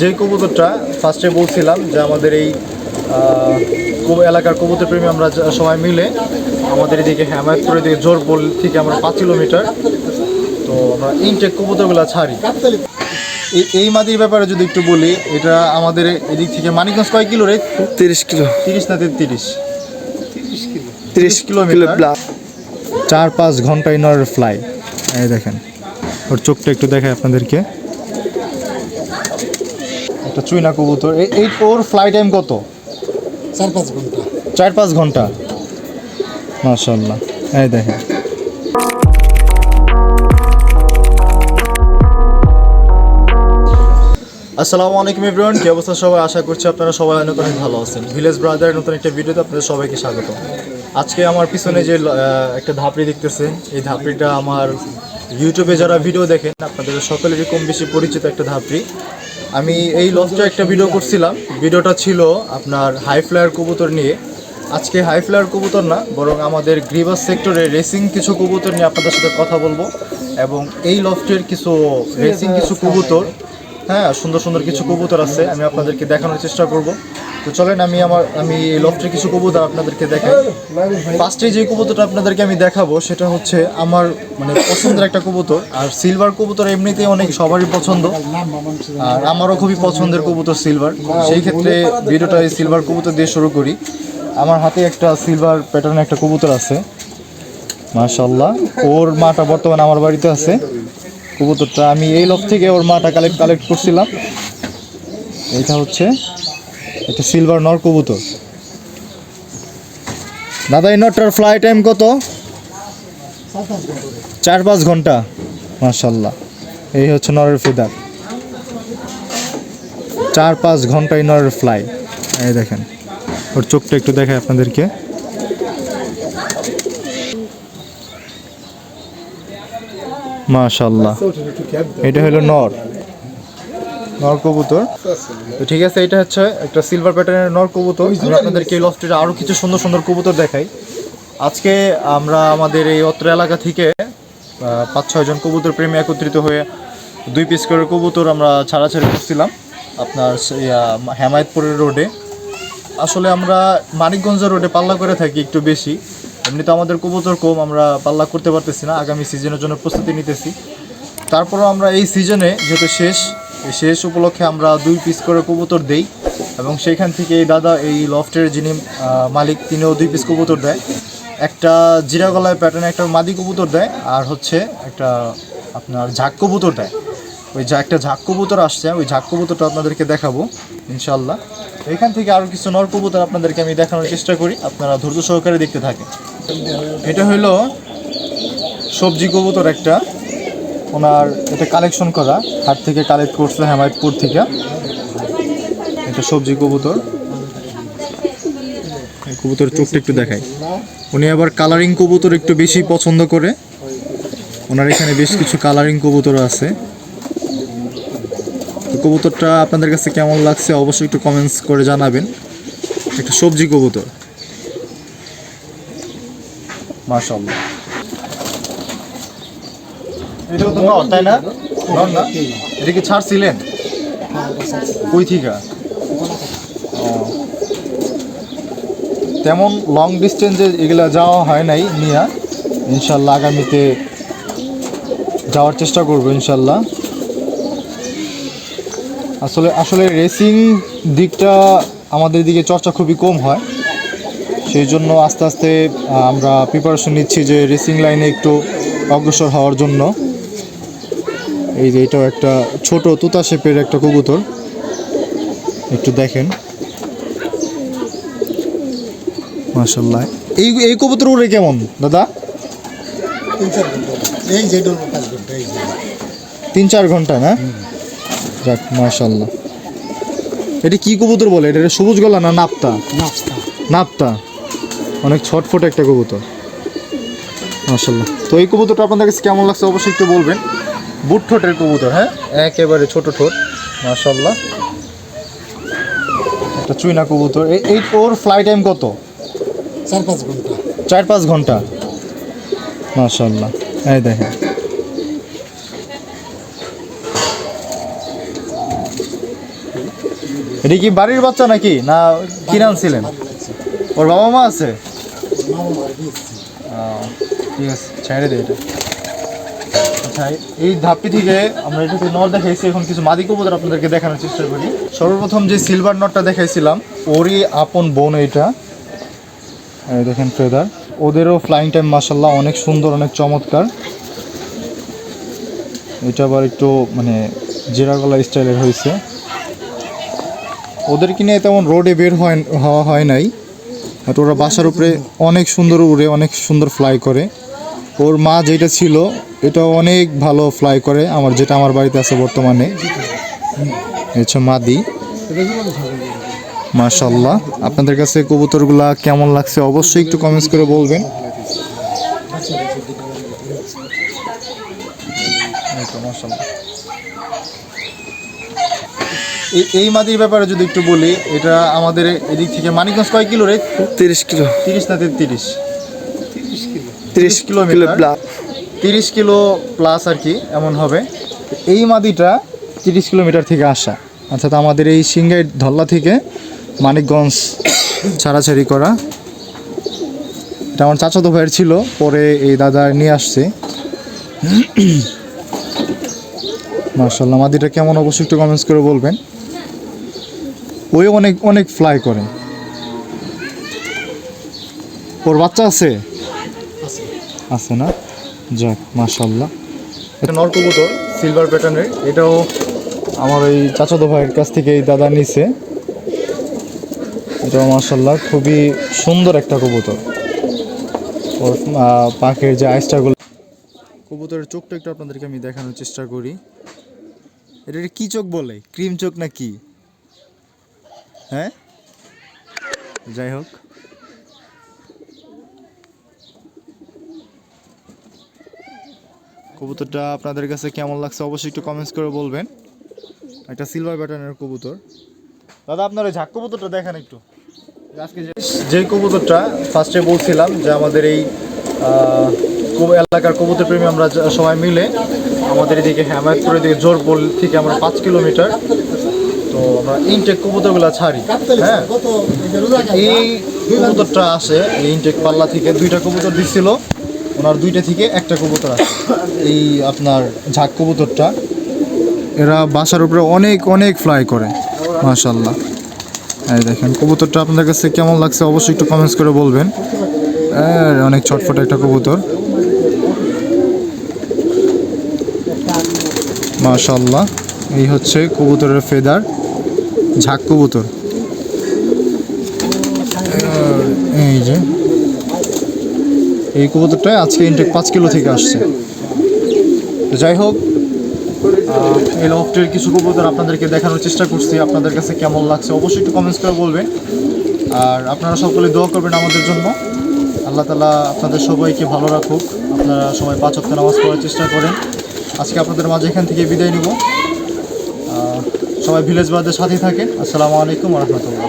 যে কবুতরটা ফার্স্টে বলছিলাম যে আমাদের এই এলাকার কবুতর প্রেমী আমরা সবাই মিলে আমাদের এদিকে হেমায়তপুরের দিকে জোরপোল থেকে আমরা 5 কিলোমিটার তো আমরা ইনটেক কবুতরগুলো ছাড়ি। এই মাদির ব্যাপারে যদি একটু বলি, এটা আমাদের এদিক থেকে মানিকগঞ্জ কয় কিলো রে? 30 কিলো। 30 না 33? 30 কিলোমিটার, 4-5 ঘন্টা ইনার ফ্লাই। এই দেখেন ওর চোখটা একটু দেখায় আপনাদেরকে, একটা চুইনা কবুতর। এই ওর ফ্লাই টাইম কত? 4-5 ঘন্টা। 4-5 ঘন্টা, মাশাআল্লাহ। এই দেখেন আসসালামু আলাইকুম এভরিওয়ান, কি অবস্থা সবাই? আশা করছি আপনারা সবাই অনেক অনেক ভালো আছেন। ভিলেজ ব্রাদারের নতুন একটা ভিডিওতে আপনাদের সবাইকে স্বাগত। আজকে আমার পিছনে যে একটা ধাপড়ি দেখতেছে, এই ধাপড়িটা আমার ইউটিউবে যারা ভিডিও দেখেন আপনাদের সকলেরই কম বেশি পরিচিত একটা ধাপড়ি। আমি এই লফটে একটা ভিডিও করছিলাম, ভিডিওটা ছিল আপনার হাই ফ্লায়ার কবুতর নিয়ে। আজকে হাই ফ্লায়ার কবুতর না, বরং আমাদের গ্রিবাস সেক্টরে রেসিং কিছু কবুতর নিয়ে আপনাদের সাথে কথা বলবো, এবং এই লফটের কিছু রেসিং কিছু কবুতর, হ্যাঁ সুন্দর সুন্দর কিছু কবুতর আছে, আমি আপনাদেরকে দেখানোর চেষ্টা করব। তো চলেন আমি এই লফটের কিছু কবুতর আপনাদেরকে দেখাই। ফার্স্টে যে কবুতরটা আপনাদেরকে আমি দেখাবো সেটা হচ্ছে আমার মানে পছন্দের একটা কবুতর। আর সিলভার কবুতর এমনিতেই অনেক সবারই পছন্দ, আর আমারও খুবই পছন্দের কবুতর সিলভার। সেই ক্ষেত্রে ভিডিওটা এই সিলভার কবুতর দিয়ে শুরু করি। আমার হাতে একটা সিলভার প্যাটার্নের একটা কবুতর আছে, মাশাআল্লাহ। ওর মাটা বর্তমানে আমার বাড়িতে আছে। কবুতরটা আমি এই লফ থেকে ওর মাটা কালেক্ট করছিলাম। এটা হচ্ছে একটা সিলভার নর কবুতর। দাদা এই নটটার ফ্লাই টাইম কত? 4-5 ঘন্টা, মাশাআল্লাহ। এই হচ্ছে নরের ফেদার, 4-5 ঘন্টা এই নরের ফ্লাই। এই দেখেন ওর চোখটা একটু দেখায় আপনাদেরকে, মাশাআল্লাহ। এটা হলো নর কবুতর। তো ঠিক আছে, এটা হচ্ছে একটা সিলভার প্যাটার্নের নর কবুতর। আমি আপনাদেরকে এই লফটের আরও কিছু সুন্দর সুন্দর কবুতর দেখাই। আজকে আমরা আমাদের এই অত্র এলাকা থেকে 5-6 জন কবুতর প্রেমী একত্রিত হয়ে 2 পিস করে কবুতর আমরা ছাড়াছাড়ি করছিলাম আপনার হেমায়তপুরের রোডে। আসলে আমরা মানিকগঞ্জ রোডে পাল্লা করে থাকি একটু বেশি, এমনিতে আমাদের কবুতর কম, আমরা পাল্লা করতে পারতেছি না, আগামী সিজনের জন্য প্রস্তুতি নিতেছি। তারপরও আমরা এই সিজনে যেহেতু শেষ উপলক্ষে আমরা 2 পিস করে কবুতর দেই, এবং সেইখান থেকে এই দাদা এই লফটের যিনি মালিক তিনিও 2 পিস কবুতর দেয়। একটা জিরা গলায় প্যাটার্নে একটা মাদি কবুতর দেয়, আর হচ্ছে একটা আপনার ঝাঁক কবুতর দেয়। ওই একটা ঝাঁক কবুতর আসছে, ওই ঝাঁক কবুতরটা আপনাদেরকে দেখাবো ইনশাল্লাহ। এখান থেকে আরও কিছু নর কবুতর আপনাদেরকে আমি দেখানোর চেষ্টা করি, আপনারা ধৈর্য সহকারে দেখতে থাকেন। এটা হইল সবজি কবুতর একটা, ওনার এটা কালেকশন করা, হাট থেকে কালেক্ট করছে হেমায়তপুর থেকে। এটা সবজি কবুতর, কবুতরের চোখটা একটু দেখায়। উনি আবার কালারিং কবুতর একটু বেশি পছন্দ করে, ওনার এখানে বেশ কিছু কালারিং কবুতর আছে। কবুতরটা আপনাদের কাছে কেমন লাগছে অবশ্যই একটু কমেন্টস করে জানাবেন। একটা সবজি কবুতর, মাশাআল্লাহ। এটা তো নর, তাই না? নর না? এটা কি ছাড়ছিলেন? কই থিকা? তেমন লং ডিস্টেন্সে এগুলা যাওয়া হয় নাই নিয়া, ইনশাল্লাহ আগামীতে যাওয়ার চেষ্টা করবো ইনশাল্লাহ। আসলে রেসিং দিকটা আমাদের দিকে চর্চা খুবই কম হয়, সেই জন্য আস্তে আস্তে আমরা প্রিপারেশন নিচ্ছি যে রেসিং লাইনে একটু অগ্রসর হওয়ার জন্য। এই যে এটাও একটা ছোট তুতা শেপের একটা কবুতর, একটু দেখেন মাশাআল্লাহ। এই কবুতর উড়ে কেমন দাদা? 3-4 ঘন্টা না? যাক মাশাআল্লাহ। এটা কি কবুতর বলে? এটা সবুজ গলা না নাপতা? নাপতা, অনেক ছটফট একটা কবুতর মাশাআল্লাহ। তো এই কবুতরটা আপনাদের কাছে কেমন লাগছে অবশ্যই একটু বলবেন। বুট ঠোঁটের কবুতর, হ্যাঁ একেবারে ছোট ঠোঁট, মাশাআল্লাহ। একটা চুইনা কবুতর। এই ওর ফ্লাই টাইম কত? 4-5 ঘন্টা। 4-5 ঘন্টা, মাশাআল্লাহ। এই দেখেন এটা কি বাড়ির বাচ্চা নাকি না কিনে আনছিলেন? ওর বাবা মা আছে? ঠিক আছে, ছেড়ে দে এটা। আচ্ছা, এই ধাপটি থেকে আমরা এটাতে নর দেখাইছি, এখন কিছু মাদি কবুতর আপনাদেরকে দেখানোর চেষ্টা করি। সর্বপ্রথম যে সিলভার নটটা দেখাইছিলাম ওরই আপন বোন এইটা, এই দেখেন ফেদার। ওদেরও ফ্লাইং টাইম মাশাল্লাহ অনেক সুন্দর, অনেক চমৎকার। এটা আবার একটু মানে জেরা গলা স্টাইলের হয়েছে। ওদের কিনে তেমন রোডে বের হওয়া হয় নাই, বাট ওরা বাসার উপরে অনেক সুন্দর উড়ে, অনেক সুন্দর ফ্লাই করে। ওর মা যেটা ছিল এটা অনেক ভালো ফ্লাই করে, যেটা আমার বাড়িতে আছে বর্তমানে। হচ্ছে মাদি। মাশাল্লাহ, আপনাদের কাছে কবুতরগুলা কেমন লাগছে অবশ্যই একটু কমেন্টস করে বলবেন। এই মাদির ব্যাপারে যদি একটু বলি, এটা আমাদের এদিক থেকে মানিকগঞ্জ কয় কিলো রে? 30 কিলো। 30 না 33? 30 কিলোমিটার, 30 কিলো প্লাস আর কি এমন হবে। এই মাদিটা 30 কিলোমিটার থেকে আসা। আচ্ছা, তো আমাদের এই সিংগাই ধল্লা থেকে মানিকগঞ্জ ছাড়াছাড়ি করা। এটা আমার চাচাতো ভাইয়ের ছিল, পরে এই দাদা নিয়ে আসছে। মাশাআল্লাহ, মাদিটা কেমন অবশ্যই একটু কমেন্টস করে বলবেন। ওই অনেক অনেক ফ্লাই করে। ওর বাচ্চা আছে? আছে না? যাক, মাশাআল্লাহ। এটা নর কবুতর সিলভার প্যাটার্নের, এটাও আমার ওই চাচাতো ভাইয়ের কাছ থেকে এই দাদা নিছে। এটাও মাশাআল্লাহ খুবই সুন্দর একটা কবুতর। ওর পাখির যে আইসটাগুলো, কবুতরের চোখটা একটু আপনাদেরকে আমি দেখানোর চেষ্টা করি। এটা কি চোখ বলে? ক্রিম চোখ না কি? হ্যাঁ, যাই হোক, কবুতরটা আপনাদের কাছে কেমন লাগছে অবশ্যই একটু কমেন্টস করে বলবেন। একটা সিলভার প্যাটার্নের কবুতর। দাদা, আপনার ওই ঝাক কবুতরটা দেখেন একটু। আজকে যে কবুতরটা ফার্স্টে বলছিলাম যে আমাদের এই এলাকার কবুতর প্রেমী আমরা সবাই মিলে আমাদের এদিকে হেমায়তপুর এদিকে জোরপোল থেকে আমরা 5 কিলোমিটার, তো আমরা ইনটেক কবুতরগুলো ছাড়ি। হ্যাঁ, এই কবুতরটা আসে এই ইনটেক পাল্লা থেকে, 2টা কবুতর দিচ্ছিল ওনার, 2টা থেকে একটা কবুতর আসে। এই আপনার ঝাক কবুতরটা, এরা বাসার উপরে অনেক অনেক ফ্লাই করে মাশাআল্লাহ। এই দেখেন কবুতরটা আপনাদের কাছে কেমন লাগছে অবশ্যই একটু কমেন্টস করে বলবেন। অনেক ছটফট একটা কবুতর মাশাআল্লাহ। এই হচ্ছে কবুতরের ফেদার, ঝাক কবুতর। এই যে এই কবুতরটা আজকে ইনটেক 5 কিলো থেকে আসছে। যাই হোক, এই লফটের কিছু কবুতর আপনাদেরকে দেখানোর চেষ্টা করছি। আপনাদের কাছে কেমন লাগছে অবশ্যই একটু কমেন্টস করে বলবেন। আর আপনারা সকলে দোয়া করবেন আমাদের জন্য। আল্লাহ তাআলা আপনাদের সবাইকে ভালো রাখুক। আপনারা সবাই 5 ওয়াক্ত নামাজ পড়ার চেষ্টা করেন। আজকে আপনাদের মাঝে এখান থেকে বিদায় নিব। সবাই ভিলেজ ব্রাদারদের সাথেই থাকেন। আসসালামু আলাইকুম ওয়া রাহমাতুল্লাহ।